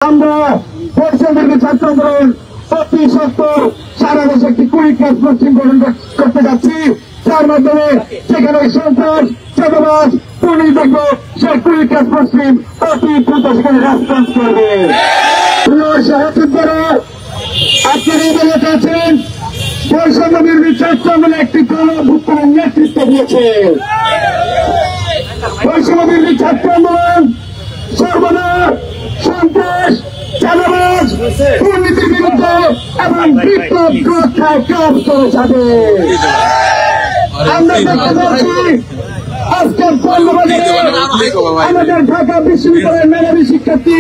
আমরা পরিষদের ছাত্র আন্দোলন অতি সত্তর সারা দেশে একটি কুইক রেসপন্স টিম গঠন করতে যাচ্ছি, যার মাধ্যমে সেখানে সন্ত্রাস চাঁদাবাজ পুলিশ দেখবো সেই কুইক রেসপন্স টিম অতি দ্রুত সেখানে রেসপন্স করবে। সহযোদ্ধারা আপনারা বলতে আছেন বৈষম্য বিরোধী ছাত্র আন্দোলন একটি গণঅভ্যুত্থানের নেতৃত্ব দিয়েছে। বৈষম্য বিরোধী ছাত্র আন্দোলন সর্বদা সন্ত্রাস চাঁদাবাজ দুর্নীতির বিরুদ্ধে এবং বিপ্লব রক্ষায় কাজ করে যাবে। আমরা দেখতে পাচ্ছি আজকের পণ্যবাজারে আমাদের ঢাকা বিশ্ববিদ্যালয়ের মেধাবী শিক্ষার্থী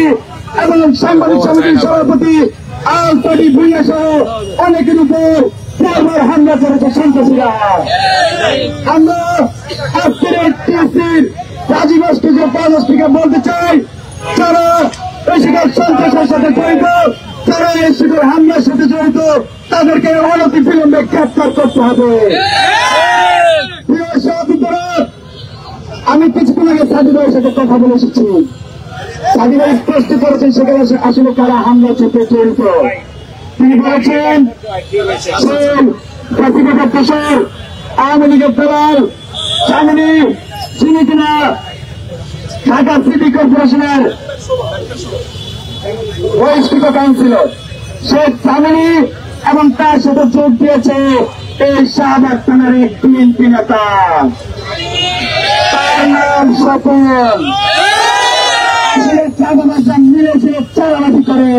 এবং সাংবাদিক সমিতির সভাপতি আলতাদি ভুইয়া সহ অনেকের উপর বারবার হামলা করেছে সন্ত্রাসীরা। আমরা আজকের এই টিএসসির রাজীবস্টিকে পাঁচটিকে বলতে চাই, যারা বেশিরভাগ সন্ত্রাসের সাথে জড়িত, যারা এই শিবির হামলার সাথে জড়িত, তাদেরকে অনতি বিলম্বে গ্রেফতার করতে হবে। প্রিয় সহযোদ্ধারা, আমি কিছুক্ষণ আগে সাদি ভাইয়ের সাথে কথা বলে এসেছি। সাদি ভাই স্পষ্ট করেছেন সেখানে আসলে কারা হামলার সাথে জড়িত। তিনি বলেছেন প্রফেসর আওয়ামী লীগের দালাল সামনে যিনি কিনা ঢাকা সিটি কর্পোরেশনের বহিষ্কৃত কাউন্সিলর শেখ সামিনী এবং তার সাথে যোগ দিয়েছে এই শাহবাগ থানার এক বিএনপি নেতা, তার নাম স্বপন। সে চাঁদাবাজরা মিলে সে চাঁদাবাজি করে।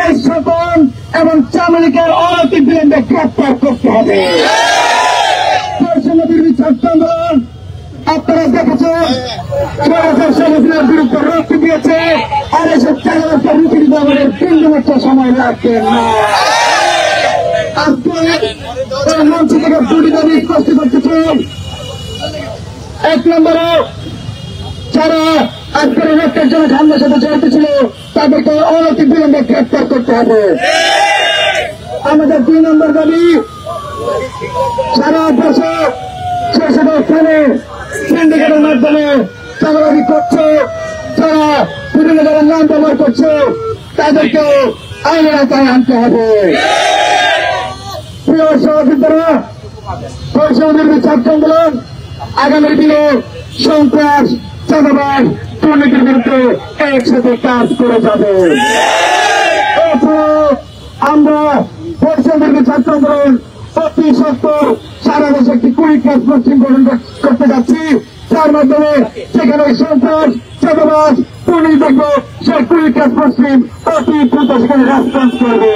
এই স্বপন এবং চামিনীকে অনতি বিলম্বে গ্রেফতার করতে হবে। বৈষম্য বিরোধী ছাত্র আন্দোলন আপনারা দেখেছেন শেখের বিরুদ্ধে রক্ত দিয়েছে, আর এসব চাঁদাবাজকে রুটি দিতে আমাদের 3 মিনিট সময় লাগবে না। আজকে মঞ্চ থেকে 2টি দাবি স্পষ্ট করতে চাই। 1 নম্বরে যারা আজকের রক্তের জন্য হামলার সাথে জড়িত ছিল তাদেরকে অনতি বিলম্বে গ্রেফতার করতে হবে। আমাদের 2 নম্বর দাবি, সারা দেশে সেসব স্থানে সিন্ডিকেটের মাধ্যমে চাঁদাবাজি করছে, যারা বিভিন্ন ধরনের নাম ব্যবহার করছে, তাদেরকে আইনের আওতায় আনতে হবে। প্রিয় সহযোদ্ধারা, বৈষম্য বিরোধী ছাত্র আন্দোলন আগামী দিনে সন্ত্রাস চাঁদাবাজ দুর্নীতির বিরুদ্ধে একসাথে কাজ করে যাবে। আমরা বৈষম্য বিরোধী ছাত্র আন্দোলন অতি সত্তর সারা দেশে একটি কুইক রেসপন্স টিম গঠন করতে যাচ্ছি, যার মাধ্যমে সেখানে সন্ত্রাস চাঁদাবাজ পুলিশ দেখবো সেই কুইক রেসপন্স টিম অতি দ্রুত সেখানে রেসপন্স করবে।